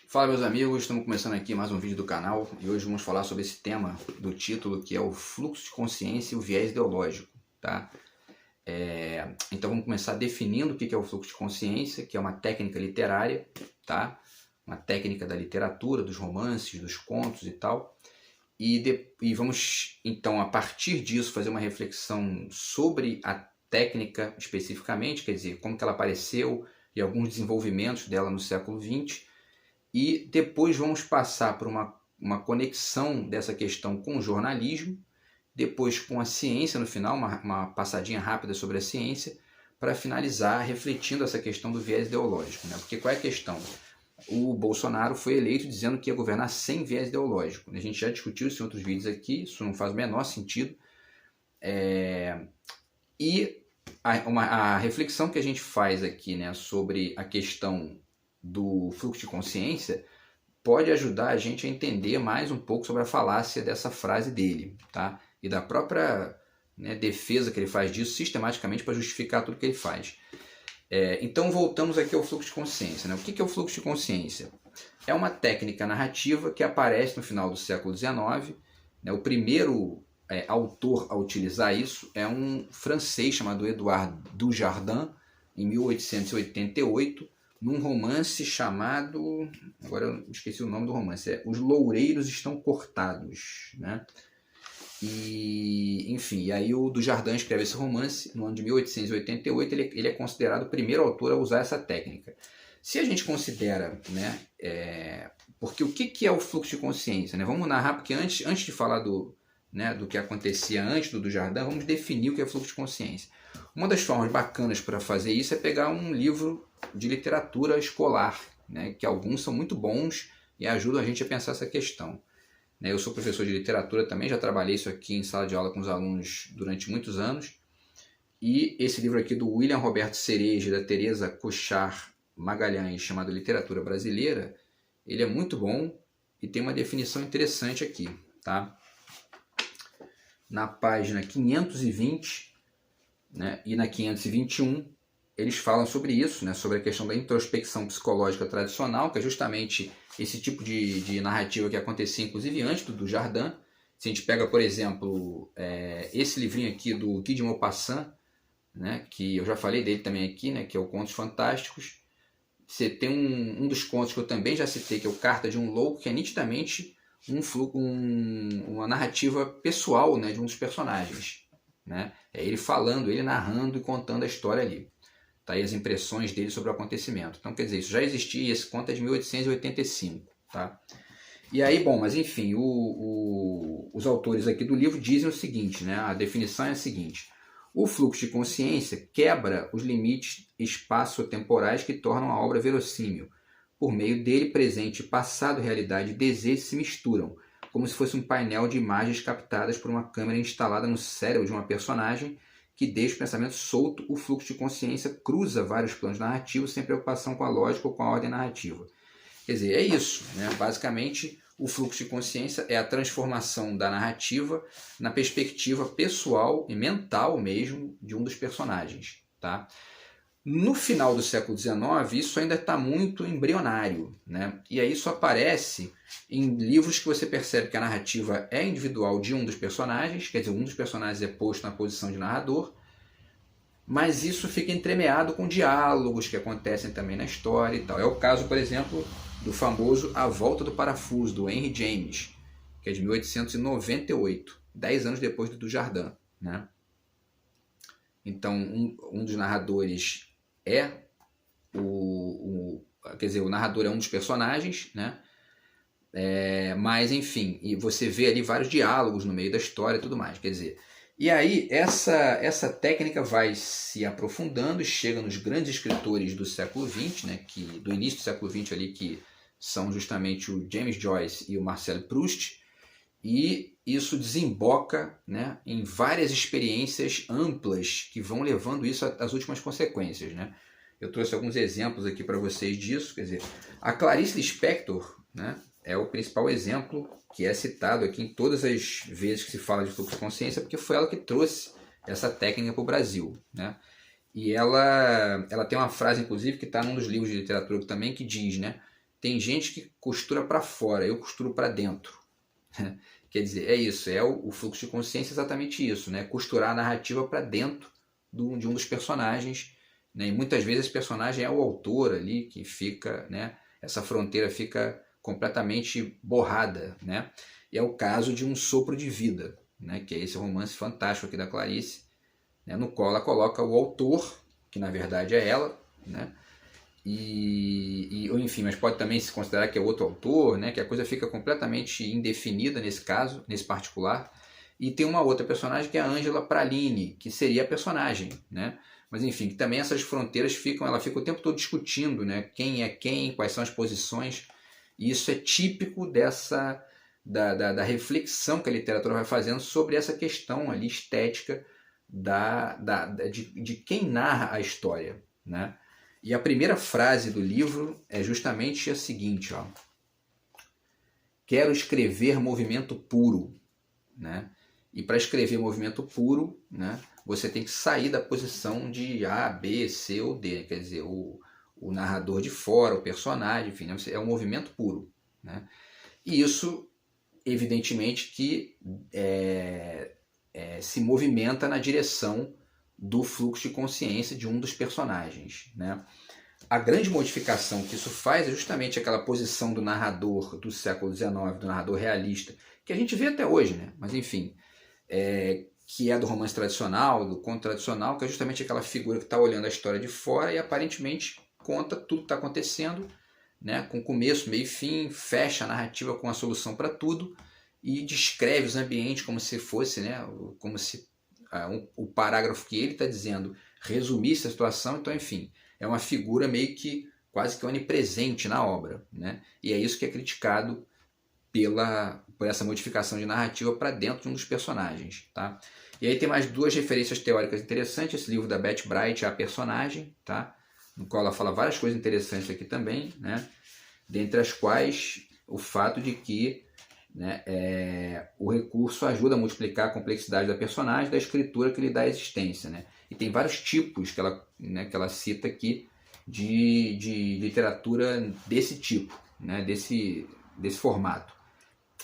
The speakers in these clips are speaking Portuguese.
Fala, meus amigos, estamos começando aqui mais um vídeo do canal e hoje vamos falar sobre esse tema do título, que é o fluxo de consciência e o viés ideológico, tá? Então vamos começar definindo o que é o fluxo de consciência, que é uma técnica literária, tá? Uma técnica da literatura, dos romances, dos contos e tal. E vamos então, a partir disso, fazer uma reflexão sobre a técnica especificamente, quer dizer, como que ela apareceu e alguns desenvolvimentos dela no século XX. E depois vamos passar por uma conexão dessa questão com o jornalismo, depois com a ciência no final, uma passadinha rápida sobre a ciência, para finalizar refletindo essa questão do viés ideológico, né? Porque qual é a questão? O Bolsonaro foi eleito dizendo que ia governar sem viés ideológico. A gente já discutiu isso em outros vídeos aqui, isso não faz o menor sentido. E a reflexão que a gente faz aqui, né, sobre a questão do fluxo de consciência pode ajudar a gente a entender mais um pouco sobre a falácia dessa frase dele, tá? E da própria, né, defesa que ele faz disso sistematicamente para justificar tudo que ele faz. Então voltamos aqui ao fluxo de consciência, né? O que é o fluxo de consciência? É uma técnica narrativa que aparece no final do século XIX, né? O primeiro autor a utilizar isso é um francês chamado Edouard Dujardin, em 1888, num romance chamado, agora eu esqueci o nome do romance, Os Loureiros Estão Cortados, né? E, enfim, aí o Dujardin escreve esse romance no ano de 1888, ele é considerado o primeiro autor a usar essa técnica. Se a gente considera, né, porque o que é o fluxo de consciência, né? Vamos narrar, porque antes de falar do que acontecia antes do Dujardin, vamos definir o que é fluxo de consciência. Uma das formas bacanas para fazer isso é pegar um livro de literatura escolar, né, que alguns são muito bons e ajudam a gente a pensar essa questão. Eu sou professor de literatura também, já trabalhei isso aqui em sala de aula com os alunos durante muitos anos. E esse livro aqui do William Roberto Cereja e da Teresa Cuchar Magalhães, chamado Literatura Brasileira, ele é muito bom e tem uma definição interessante aqui, tá? Na página 520, né, e na 521, eles falam sobre isso, né, sobre a questão da introspecção psicológica tradicional, que é justamente esse tipo de narrativa que acontecia, inclusive, antes do Dujardin. Se a gente pega, por exemplo, esse livrinho aqui do Guy de Maupassant, né, que eu já falei dele também aqui, né, que é o Contos Fantásticos. Você tem um dos contos que eu também já citei, que é o Carta de um Louco, que é nitidamente uma narrativa pessoal, né, de um dos personagens, né? É ele falando, ele narrando e contando a história ali. Tá aí as impressões dele sobre o acontecimento. Então, quer dizer, isso já existia e esse conto é de 1885. Tá? E aí, bom, mas enfim, os autores aqui do livro dizem o seguinte, né? A definição é a seguinte: o fluxo de consciência quebra os limites espaço-temporais que tornam a obra verossímil. Por meio dele, presente, passado, realidade e desejo se misturam, como se fosse um painel de imagens captadas por uma câmera instalada no cérebro de uma personagem que deixa o pensamento solto. O fluxo de consciência cruza vários planos narrativos sem preocupação com a lógica ou com a ordem narrativa. Quer dizer, é isso, né? Basicamente, o fluxo de consciência é a transformação da narrativa na perspectiva pessoal e mental mesmo de um dos personagens, tá? No final do século XIX, isso ainda está muito embrionário, né? E aí isso aparece em livros que você percebe que a narrativa é individual de um dos personagens, quer dizer, um dos personagens é posto na posição de narrador, mas isso fica entremeado com diálogos que acontecem também na história e tal. É o caso, por exemplo, do famoso A Volta do Parafuso, do Henry James, que é de 1898, 10 anos depois do Dujardin, né? Então, um dos narradores quer dizer, o narrador é um dos personagens, né? Mas, enfim, e você vê ali vários diálogos no meio da história e tudo mais, quer dizer. E aí, essa técnica vai se aprofundando e chega nos grandes escritores do século XX, né? Do início do século XX ali, que são justamente o James Joyce e o Marcel Proust, e isso desemboca, né, em várias experiências amplas que vão levando isso às últimas consequências, né? Eu trouxe alguns exemplos aqui para vocês disso. Quer dizer, a Clarice Lispector, né, é o principal exemplo que é citado aqui em todas as vezes que se fala de fluxo de consciência, porque foi ela que trouxe essa técnica para o Brasil, né? E ela tem uma frase, inclusive, que está num dos livros de literatura também, que diz, né, tem gente que costura para fora, eu costuro para dentro. Quer dizer, é isso, o fluxo de consciência é exatamente isso, né? Costurar a narrativa para dentro de um dos personagens, né? E muitas vezes esse personagem é o autor ali que fica, né? Essa fronteira fica completamente borrada, né? E é o caso de Um Sopro de Vida, né? Que é esse romance fantástico aqui da Clarice, né? No qual ela coloca o autor, que na verdade é ela, né? Enfim, mas pode também se considerar que é outro autor, né? Que a coisa fica completamente indefinida nesse caso, nesse particular. E tem uma outra personagem que é a Angela Praline, que seria a personagem, né? Mas enfim, que também essas fronteiras ela fica o tempo todo discutindo, né? Quem é quem, quais são as posições. E isso é típico da reflexão que a literatura vai fazendo sobre essa questão ali estética de quem narra a história, né? E a primeira frase do livro é justamente a seguinte, ó. Quero escrever movimento puro, né? E para escrever movimento puro, né, você tem que sair da posição de A, B, C ou D, quer dizer, o narrador de fora, o personagem, enfim, né, é um movimento puro, né? E isso, evidentemente, que se movimenta na direção do fluxo de consciência de um dos personagens, né? A grande modificação que isso faz é justamente aquela posição do narrador do século XIX, do narrador realista, que a gente vê até hoje, né? Mas enfim, que é do romance tradicional, do conto tradicional, que é justamente aquela figura que está olhando a história de fora e aparentemente conta tudo que está acontecendo, né? Com começo, meio e fim, fecha a narrativa com a solução para tudo e descreve os ambientes como se fosse, né? Como se o parágrafo que ele está dizendo resumisse a situação. Então, enfim, é uma figura meio que quase que onipresente na obra, né? E é isso que é criticado por essa modificação de narrativa para dentro de um dos personagens, tá? E aí tem mais duas referências teóricas interessantes, esse livro da Beth Bright, A Personagem, tá? No qual ela fala várias coisas interessantes aqui também, né? Dentre as quais o fato de que, né, o recurso ajuda a multiplicar a complexidade da personagem, da escritura que lhe dá existência, né? E tem vários tipos que ela cita aqui de literatura desse tipo, né? desse formato.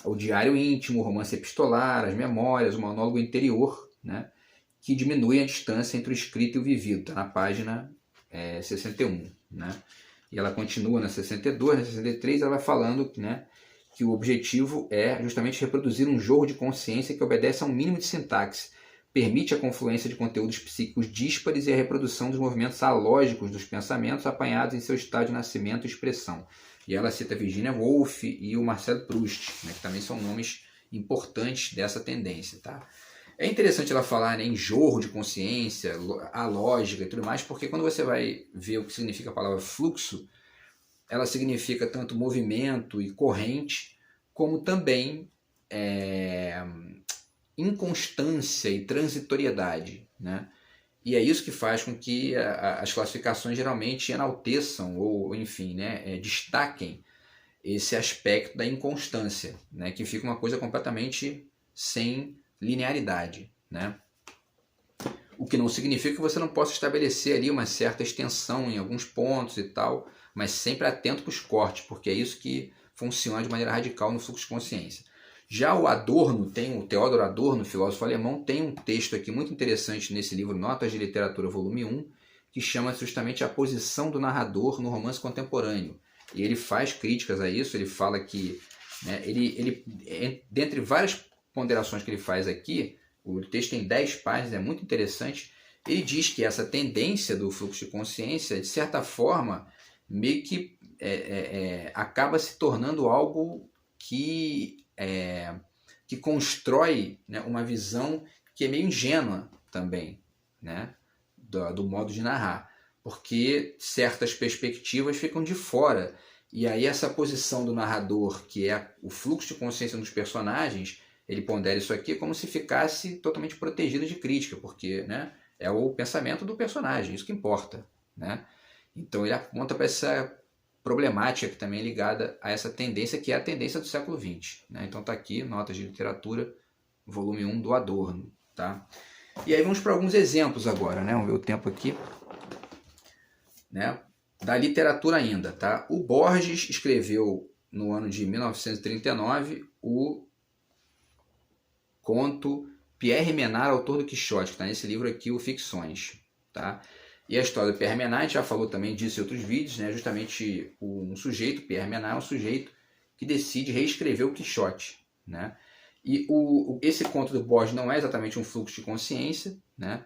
O diário íntimo, o romance epistolar, as memórias, o monólogo interior, né? Que diminuem a distância entre o escrito e o vivido. Está na página 61. Né? E ela continua na 62, na 63, ela vai falando, né, que o objetivo é justamente reproduzir um jogo de consciência que obedece a um mínimo de sintaxe, permite a confluência de conteúdos psíquicos díspares e a reprodução dos movimentos alógicos dos pensamentos apanhados em seu estado de nascimento e expressão. E ela cita Virginia Woolf e o Marcel Proust, né, que também são nomes importantes dessa tendência. Tá? É interessante ela falar, né, em jorro de consciência, a lógica e tudo mais, porque quando você vai ver o que significa a palavra fluxo, ela significa tanto movimento e corrente, como também inconstância e transitoriedade, né? E é isso que faz com que as classificações geralmente enalteçam ou, enfim, né, destaquem esse aspecto da inconstância, né, que fica uma coisa completamente sem linearidade, né? O que não significa que você não possa estabelecer ali uma certa extensão em alguns pontos e tal, mas sempre atento para os cortes, porque é isso que funciona de maneira radical no fluxo de consciência. Já o Adorno, o Theodor Adorno, filósofo alemão, tem um texto aqui muito interessante nesse livro Notas de Literatura, volume 1, que chama justamente A Posição do Narrador no Romance Contemporâneo. E ele faz críticas a isso, ele fala que, né, dentre várias ponderações que ele faz aqui, o texto tem 10 páginas, é muito interessante, ele diz que essa tendência do fluxo de consciência, de certa forma, meio que acaba se tornando algo que constrói, né, uma visão que é meio ingênua também, né, do modo de narrar, porque certas perspectivas ficam de fora, e aí essa posição do narrador, que é o fluxo de consciência dos personagens, ele pondera isso aqui como se ficasse totalmente protegido de crítica, porque, né, é o pensamento do personagem, isso que importa, né? Então ele aponta para essa problemática que também é ligada a essa tendência, que é a tendência do século XX. Né? Então está aqui, Notas de Literatura, volume 1 do Adorno. Tá? E aí vamos para alguns exemplos agora, né? Vamos ver o tempo aqui. Né? da literatura ainda, tá? O Borges escreveu no ano de 1939 o conto Pierre Menard, autor do Quixote, que está nesse livro aqui, o Ficções, tá? E a história do Pierre Menard, a gente já falou também disso em outros vídeos, né? Justamente um sujeito, Pierre Menard, é um sujeito que decide reescrever o Quixote, né? E esse conto do Borges não é exatamente um fluxo de consciência, né?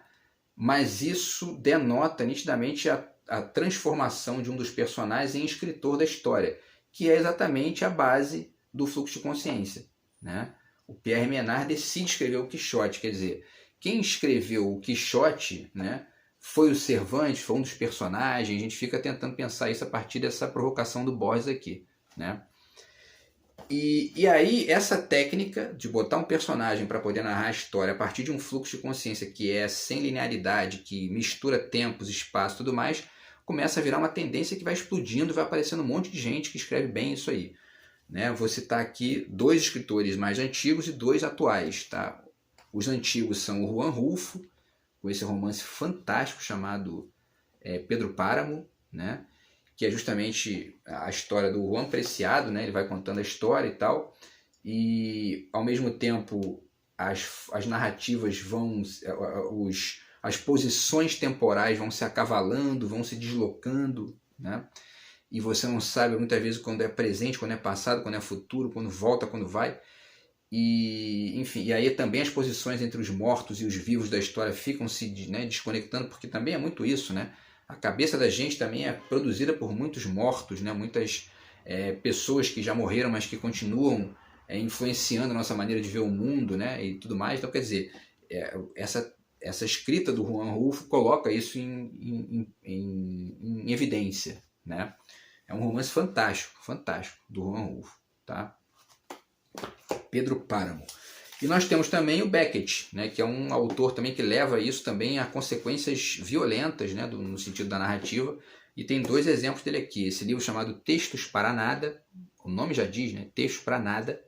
Mas isso denota nitidamente a transformação de um dos personagens em escritor da história, que é exatamente a base do fluxo de consciência, né? O Pierre Menard decide escrever o Quixote, quer dizer, quem escreveu o Quixote, né, foi o Cervantes, foi um dos personagens. A gente fica tentando pensar isso a partir dessa provocação do Borges aqui, né? E aí essa técnica de botar um personagem para poder narrar a história a partir de um fluxo de consciência que é sem linearidade, que mistura tempos, espaço e tudo mais, começa a virar uma tendência que vai explodindo, vai aparecendo um monte de gente que escreve bem isso aí, né? Vou citar aqui 2 escritores mais antigos e 2 atuais, tá? Os antigos são o Juan Rulfo, com esse romance fantástico chamado Pedro Páramo, né? Que é justamente a história do Juan Preciado, né? Ele vai contando a história e tal, e ao mesmo tempo as narrativas vão, as posições temporais vão se acavalando, vão se deslocando, né? E você não sabe muitas vezes quando é presente, quando é passado, quando é futuro, quando volta, quando vai. E, enfim, e aí também as posições entre os mortos e os vivos da história ficam se, né, desconectando, porque também é muito isso, né? A cabeça da gente também é produzida por muitos mortos, né? Muitas pessoas que já morreram, mas que continuam influenciando a nossa maneira de ver o mundo, né? E tudo mais. Então, quer dizer, essa escrita do Juan Rulfo coloca isso em evidência, né? É um romance fantástico, fantástico, do Juan Rulfo, tá? Pedro Páramo. E nós temos também o Beckett, né, que é um autor também que leva isso também a consequências violentas, né, no sentido da narrativa. E tem 2 exemplos dele aqui. Esse livro chamado Textos para Nada, o nome já diz, né, Textos para Nada,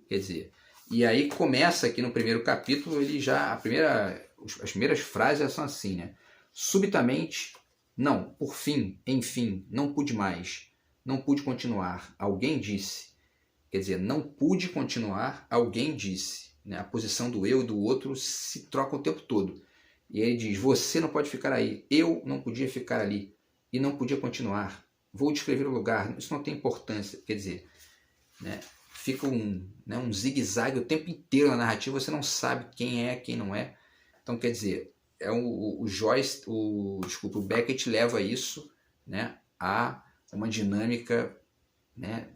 quer dizer. E aí começa aqui no primeiro capítulo, ele já as primeiras frases são assim, né? Subitamente, não, por fim, enfim, não pude mais, não pude continuar. Alguém disse. Quer dizer, não pude continuar, alguém disse. Né? A posição do eu e do outro se troca o tempo todo. E aí ele diz, você não pode ficar aí, eu não podia ficar ali, e não podia continuar. Vou descrever o lugar, isso não tem importância. Quer dizer, né? Fica um zigue-zague o tempo inteiro na narrativa, você não sabe quem é, quem não é. Então, quer dizer, o Beckett leva isso, né, a uma dinâmica, né,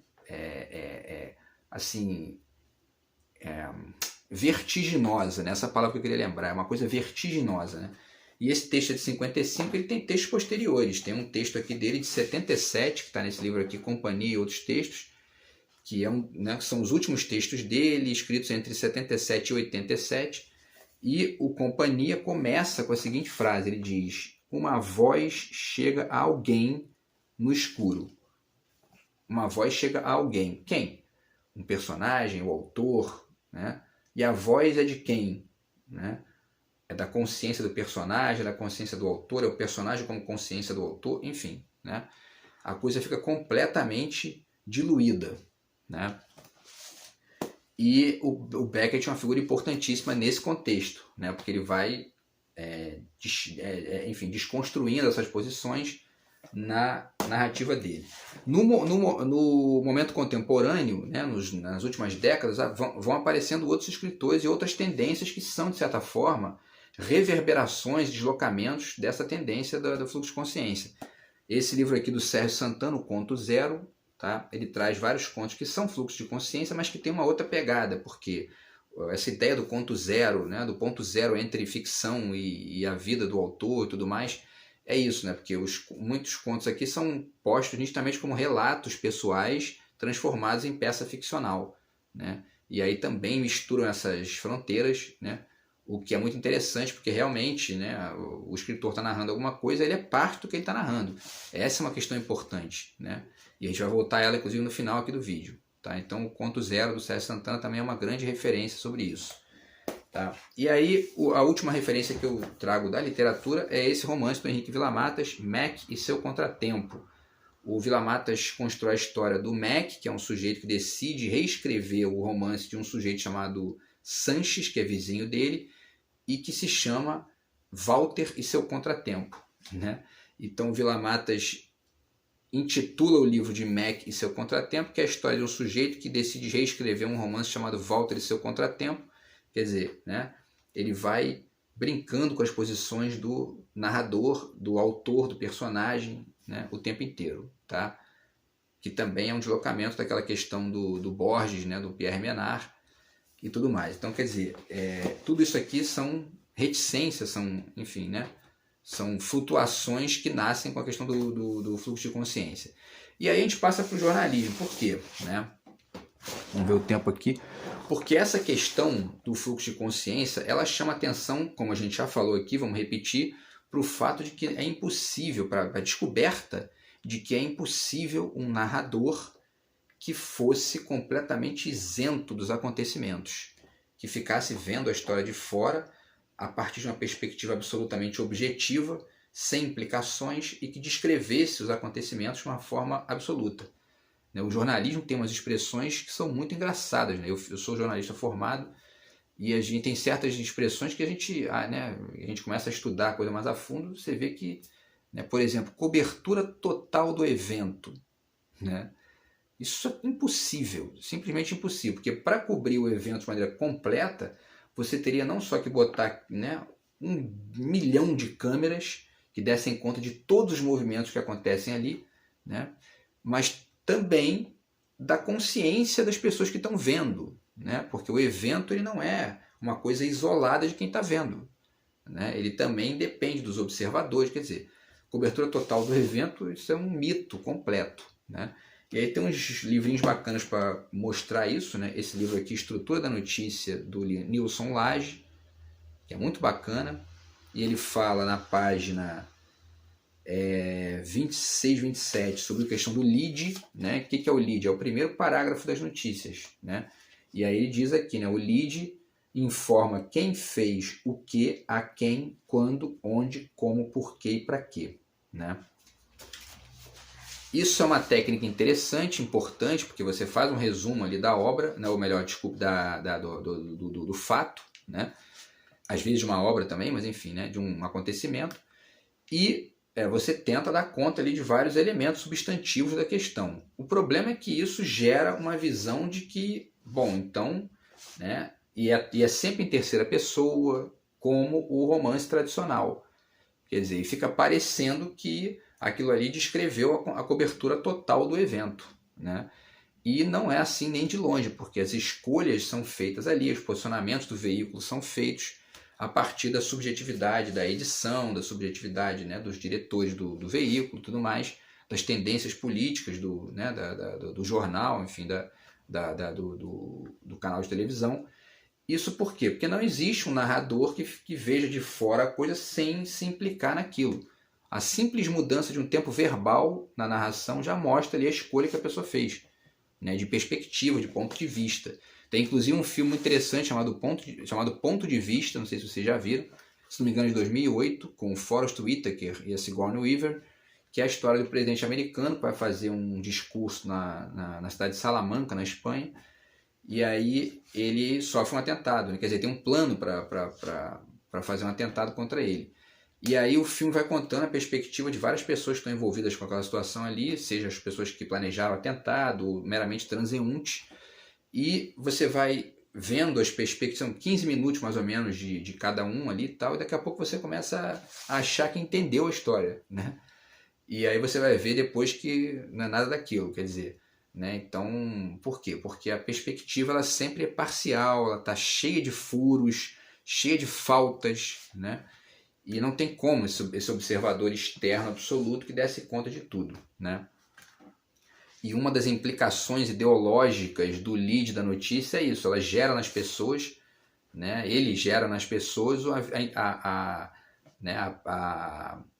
vertiginosa, né? Essa palavra que eu queria lembrar, é uma coisa vertiginosa, né? E esse texto é de 55, ele tem textos posteriores. Tem um texto aqui dele de 77, que está nesse livro aqui, Companhia e Outros Textos, que né, são os últimos textos dele, escritos entre 77 e 87. E o Companhia começa com a seguinte frase, ele diz, uma voz chega a alguém no escuro. Uma voz chega a alguém. Quem? Um personagem, o autor, né? E a voz é de quem? Né? É da consciência do personagem, é da consciência do autor, é o personagem como consciência do autor, enfim, né? A coisa fica completamente diluída, né? E o Beckett é uma figura importantíssima nesse contexto, né? Porque ele vai enfim, desconstruindo essas posições na narrativa dele. No momento contemporâneo, né, nas últimas décadas, vão aparecendo outros escritores e outras tendências que são, de certa forma, reverberações, deslocamentos dessa tendência do fluxo de consciência. Esse livro aqui do Sérgio Santana, o Conto Zero, tá? Ele traz vários contos que são fluxo de consciência, mas que tem uma outra pegada, porque essa ideia do conto zero, né, do ponto zero entre ficção e a vida do autor e tudo mais, é isso, né? Porque muitos contos aqui são postos nitidamente como relatos pessoais transformados em peça ficcional, né? E aí também misturam essas fronteiras, né? O que é muito interessante, porque realmente, né, o escritor está narrando alguma coisa, ele é parte do que ele está narrando. Essa é uma questão importante, né? E a gente vai voltar a ela, inclusive, no final aqui do vídeo. Tá? Então, o Conto Zero, do Sérgio Santana, também é uma grande referência sobre isso. Tá? E aí, a última referência que eu trago da literatura é esse romance do Henrique Villa-Matas, Mac e seu Contratempo. o Vila Matas constrói a história do Mac, que é um sujeito que decide reescrever o romance de um sujeito chamado Sanches, que é vizinho dele, e que se chama Walter e seu Contratempo, né? Então, Vila Matas intitula o livro de Mac e seu Contratempo, que é a história de um sujeito que decide reescrever um romance chamado Walter e seu Contratempo. Quer dizer, né, ele vai brincando com as posições do narrador, do autor, do personagem, né, o tempo inteiro, tá? Que também é um deslocamento daquela questão do Borges, né, do Pierre Menard e tudo mais. Então, quer dizer, tudo isso aqui são reticências, são, enfim, né, são flutuações que nascem com a questão do fluxo de consciência. E aí a gente passa para o jornalismo. Por quê? Né? Vamos ver o tempo aqui. Porque essa questão do fluxo de consciência, ela chama atenção, como a gente já falou aqui, vamos repetir, para o fato de que é impossível, para a descoberta de que é impossível um narrador que fosse completamente isento dos acontecimentos, que ficasse vendo a história de fora a partir de uma perspectiva absolutamente objetiva, sem implicações e que descrevesse os acontecimentos de uma forma absoluta. O jornalismo tem umas expressões que são muito engraçadas. Eu sou jornalista formado e a gente tem certas expressões que a gente começa a estudar a coisa mais a fundo, você vê que, né, por exemplo, cobertura total do evento. Né? Isso é impossível, simplesmente impossível, porque para cobrir o evento de maneira completa, você teria não só que botar, né, 1 milhão de câmeras que dessem conta de todos os movimentos que acontecem ali, né, mas também da consciência das pessoas que estão vendo, né, porque o evento ele não é uma coisa isolada de quem está vendo, né, ele também depende dos observadores, quer dizer, cobertura total do evento, isso é um mito completo, né. E aí tem uns livrinhos bacanas para mostrar isso, né? Esse livro aqui, Estrutura da Notícia, do Nilson Lage, que é muito bacana. E ele fala na página 26, 27 sobre a questão do lead, né? O que é o lead? É o primeiro parágrafo das notícias, né? E aí ele diz aqui, né? O lead informa quem fez o que, a quem, quando, onde, como, porquê e para quê, né? Isso é uma técnica interessante, importante, porque você faz um resumo ali da obra, né, ou melhor, desculpe, do fato, né? Às vezes de uma obra também, mas enfim, né, de um acontecimento, e você tenta dar conta ali de vários elementos substantivos da questão. O problema é que isso gera uma visão de que, bom, então, né, e é sempre em terceira pessoa, como o romance tradicional. Quer dizer, fica parecendo que aquilo ali descreveu a cobertura total do evento, né? E não é assim nem de longe, porque as escolhas são feitas ali, os posicionamentos do veículo são feitos a partir da subjetividade da edição, da subjetividade, né, dos diretores do veículo, tudo mais, das tendências políticas do jornal, enfim, do canal de televisão. Isso por quê? Porque não existe um narrador que veja de fora a coisa sem se implicar naquilo. A simples mudança de um tempo verbal na narração já mostra ali a escolha que a pessoa fez, né, de perspectiva, de ponto de vista. Tem inclusive um filme interessante chamado Ponto de Vista, não sei se vocês já viram, se não me engano de 2008, com o Forrest Whitaker e a Sigourney Weaver, que é a história do presidente americano que vai fazer um discurso na cidade de Salamanca, na Espanha, e aí ele sofre um atentado, né? Quer dizer, tem um plano para fazer um atentado contra ele. E aí o filme vai contando a perspectiva de várias pessoas que estão envolvidas com aquela situação ali, seja as pessoas que planejaram o atentado, ou meramente transeuntes, e você vai vendo as perspectivas, são 15 minutos mais ou menos de cada um ali e tal, e daqui a pouco você começa a achar que entendeu a história, né? E aí você vai ver depois que não é nada daquilo, quer dizer, né? Então, por quê? Porque a perspectiva ela sempre é parcial, ela está cheia de furos, cheia de faltas, né? E não tem como esse observador externo absoluto que desse conta de tudo, né? E uma das implicações ideológicas do lead da notícia é isso, ela gera nas pessoas, né? Ele gera nas pessoas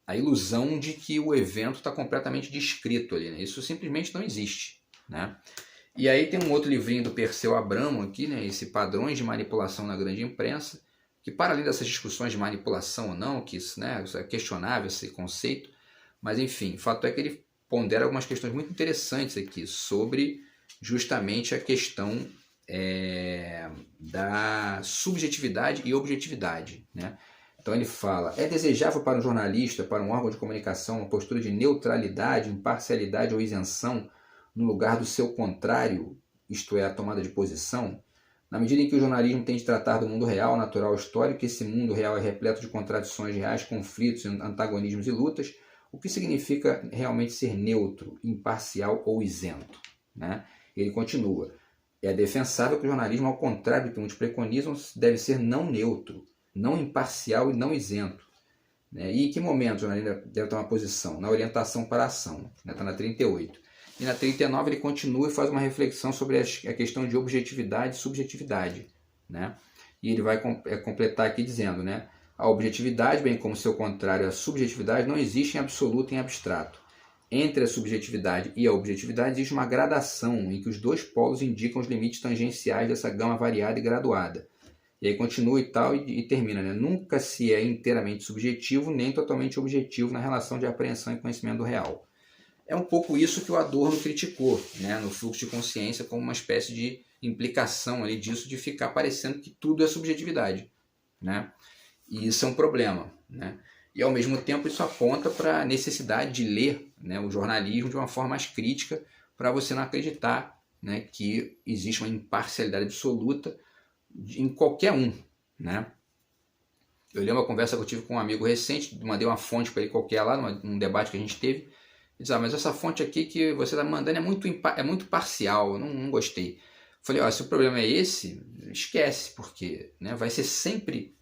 a ilusão de que o evento está completamente descrito ali, né? Isso simplesmente não existe, né? E aí tem um outro livrinho do Perseu Abramo aqui, né? Esse Padrões de Manipulação na Grande Imprensa, que para além dessas discussões de manipulação ou não, que isso, né, isso é questionável esse conceito, mas enfim, o fato é que ele pondera algumas questões muito interessantes aqui sobre justamente a questão da subjetividade e objetividade, né? Então ele fala: é desejável para um jornalista, para um órgão de comunicação, uma postura de neutralidade, imparcialidade ou isenção no lugar do seu contrário, isto é, a tomada de posição? Na medida em que o jornalismo tem de tratar do mundo real, natural, histórico, esse mundo real é repleto de contradições reais, conflitos, antagonismos e lutas, o que significa realmente ser neutro, imparcial ou isento, né? Ele continua: é defensável que o jornalismo, ao contrário do que muitos preconizam, deve ser não neutro, não imparcial e não isento, né? E em que momento o jornalista deve tomar posição? Na orientação para a ação, né? Está na 38. E na 39 ele continua e faz uma reflexão sobre a questão de objetividade e subjetividade, né? E ele vai completar aqui dizendo, né: a objetividade, bem como seu contrário, a subjetividade, não existe em absoluto e em abstrato. Entre a subjetividade e a objetividade existe uma gradação em que os dois polos indicam os limites tangenciais dessa gama variada e graduada. E aí continua e tal e termina, né? Nunca se é inteiramente subjetivo nem totalmente objetivo na relação de apreensão e conhecimento do real. É um pouco isso que o Adorno criticou, né, no fluxo de consciência, como uma espécie de implicação ali disso de ficar parecendo que tudo é subjetividade, né? E isso é um problema, né? E ao mesmo tempo isso aponta para a necessidade de ler, né, o jornalismo de uma forma mais crítica, para você não acreditar, né, que existe uma imparcialidade absoluta em qualquer um, né? Eu lembro uma conversa que eu tive com um amigo recente, mandei uma fonte para ele qualquer lá, num debate que a gente teve. Ele disse: mas essa fonte aqui que você está mandando é muito parcial, eu não gostei. Falei: se o problema é esse, esquece, porque, né, vai ser sempre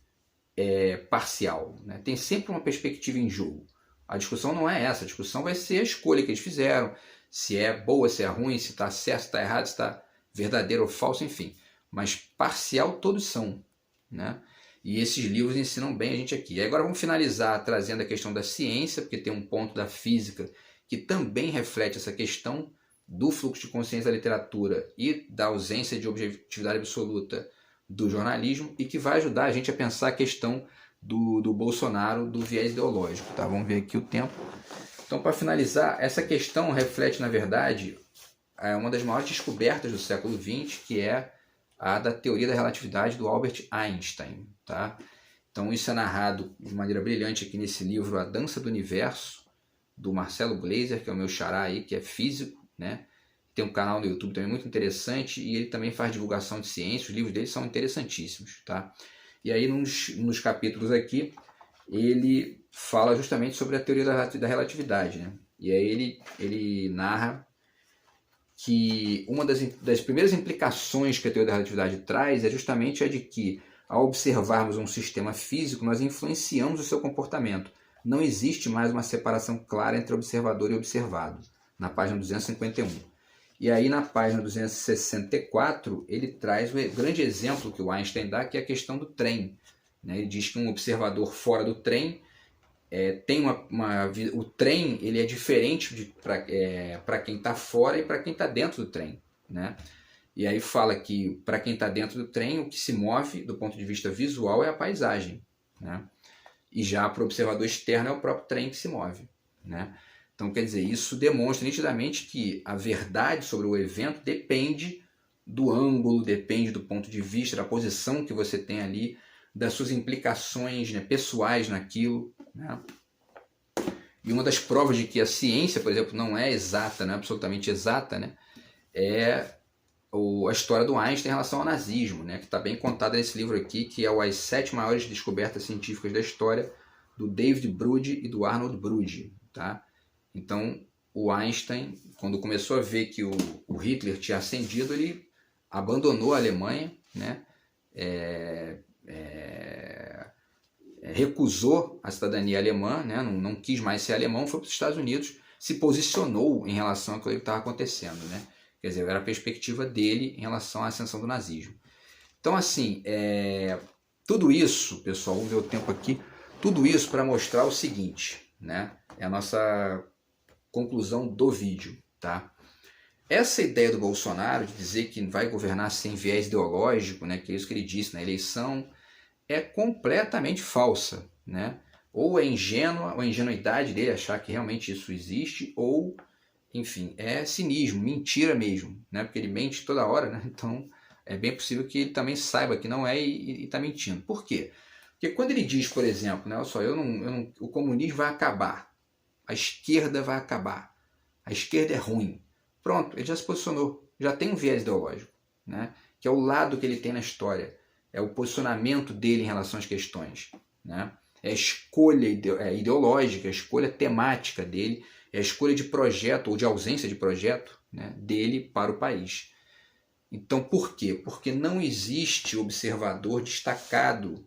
parcial, né? Tem sempre uma perspectiva em jogo. A discussão não é essa, a discussão vai ser a escolha que eles fizeram, se é boa, se é ruim, se está certo, se está errado, se está verdadeiro ou falso, enfim. Mas parcial todos são, né? E esses livros ensinam bem a gente aqui. E agora vamos finalizar trazendo a questão da ciência, porque tem um ponto da física que também reflete essa questão do fluxo de consciência da literatura e da ausência de objetividade absoluta do jornalismo, e que vai ajudar a gente a pensar a questão do Bolsonaro, do viés ideológico, tá? Vamos ver aqui o tempo. Então, para finalizar, essa questão reflete, na verdade, uma das maiores descobertas do século XX, que é a da teoria da relatividade do Albert Einstein, tá? Então, isso é narrado de maneira brilhante aqui nesse livro A Dança do Universo, do Marcelo Gleiser, que é o meu xará aí, que é físico, né? Tem um canal no YouTube também muito interessante, e ele também faz divulgação de ciência. Os livros dele são interessantíssimos, tá? E aí, nos capítulos aqui, ele fala justamente sobre a teoria da relatividade, né? E aí ele narra que uma das primeiras implicações que a teoria da relatividade traz é justamente a de que, ao observarmos um sistema físico, nós influenciamos o seu comportamento. Não existe mais uma separação clara entre observador e observado, na página 251. E aí, na página 264, ele traz o grande exemplo que o Einstein dá, que é a questão do trem, né? Ele diz que um observador fora do trem tem o trem ele é diferente para quem está fora e para quem está dentro do trem, né? E aí fala que para quem está dentro do trem, o que se move do ponto de vista visual é a paisagem, né? E já para o observador externo é o próprio trem que se move, né? Então, quer dizer, isso demonstra nitidamente que a verdade sobre o evento depende do ângulo, depende do ponto de vista, da posição que você tem ali, das suas implicações, né, pessoais naquilo, né? E uma das provas de que a ciência, por exemplo, não é exata, não é absolutamente exata, né, é a história do Einstein em relação ao nazismo, né, que está bem contada nesse livro aqui, que é As 7 Maiores Descobertas Científicas da História, do David Brode e do Arnold Brode, tá? Então, o Einstein, quando começou a ver que o Hitler tinha ascendido, ele abandonou a Alemanha, né? Recusou a cidadania alemã, né? Não quis mais ser alemão, foi para os Estados Unidos, se posicionou em relação àquilo que estava acontecendo, né? Quer dizer, era a perspectiva dele em relação à ascensão do nazismo. Então, assim, tudo isso, pessoal, vamos ver o tempo aqui, tudo isso para mostrar o seguinte, né? É a nossa conclusão do vídeo, tá? Essa ideia do Bolsonaro de dizer que vai governar sem viés ideológico, né, que é isso que ele disse na eleição, é completamente falsa, né? Ou é ingênua, ou a ingenuidade dele achar que realmente isso existe, ou enfim, é cinismo, mentira mesmo, né? Porque ele mente toda hora, né? Então é bem possível que ele também saiba que não é e está mentindo. Por quê? Porque quando ele diz, por exemplo, né, olha só, o comunismo vai acabar, a esquerda vai acabar, a esquerda é ruim. Pronto, ele já se posicionou, já tem um viés ideológico, né? Que é o lado que ele tem na história, é o posicionamento dele em relação às questões, né? É a escolha ideológica, a escolha temática dele, é a escolha de projeto ou de ausência de projeto, né, dele para o país. Então, por quê? Porque não existe observador destacado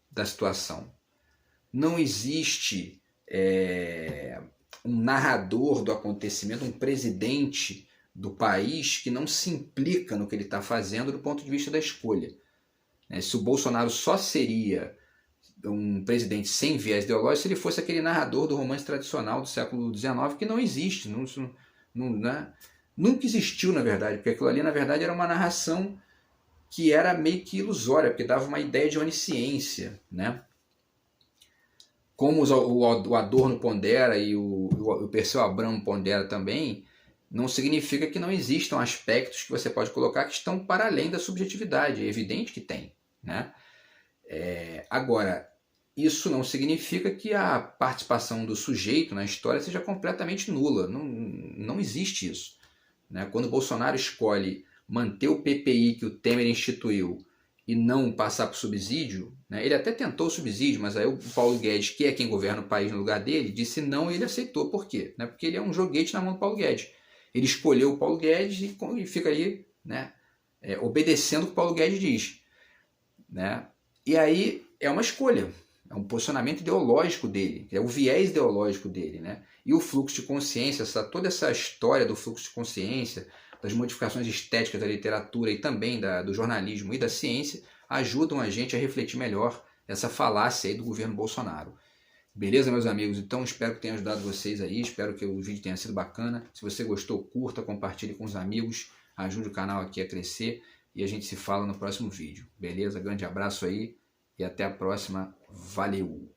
da situação. Não existe um narrador do acontecimento, um presidente do país que não se implica no que ele está fazendo do ponto de vista da escolha. Se o Bolsonaro só seria um presidente sem viés ideológico se ele fosse aquele narrador do romance tradicional do século XIX, que não existe, né? Nunca existiu, na verdade, porque aquilo ali, na verdade, era uma narração que era meio que ilusória, porque dava uma ideia de onisciência, né? Como o Adorno pondera e o Perseu Abramo pondera também, não significa que não existam aspectos que você pode colocar que estão para além da subjetividade. É evidente que tem, né? Agora, isso não significa que a participação do sujeito na história seja completamente nula. Não existe isso, né? Quando o Bolsonaro escolhe manter o PPI que o Temer instituiu e não passar por subsídio, né? Ele até tentou o subsídio, mas aí o Paulo Guedes, que é quem governa o país no lugar dele, disse não e ele aceitou. Por quê? Né? Porque ele é um joguete na mão do Paulo Guedes. Ele escolheu o Paulo Guedes e fica ali, né, obedecendo o que o Paulo Guedes diz, né? E aí é uma escolha, é um posicionamento ideológico dele, é o viés ideológico dele, né? E o fluxo de consciência, toda essa história do fluxo de consciência, das modificações estéticas da literatura e também do jornalismo e da ciência, ajudam a gente a refletir melhor essa falácia aí do governo Bolsonaro. Beleza, meus amigos? Então espero que tenha ajudado vocês aí, espero que o vídeo tenha sido bacana. Se você gostou, curta, compartilhe com os amigos, ajude o canal aqui a crescer e a gente se fala no próximo vídeo. Beleza? Grande abraço aí e até a próxima. Valeu!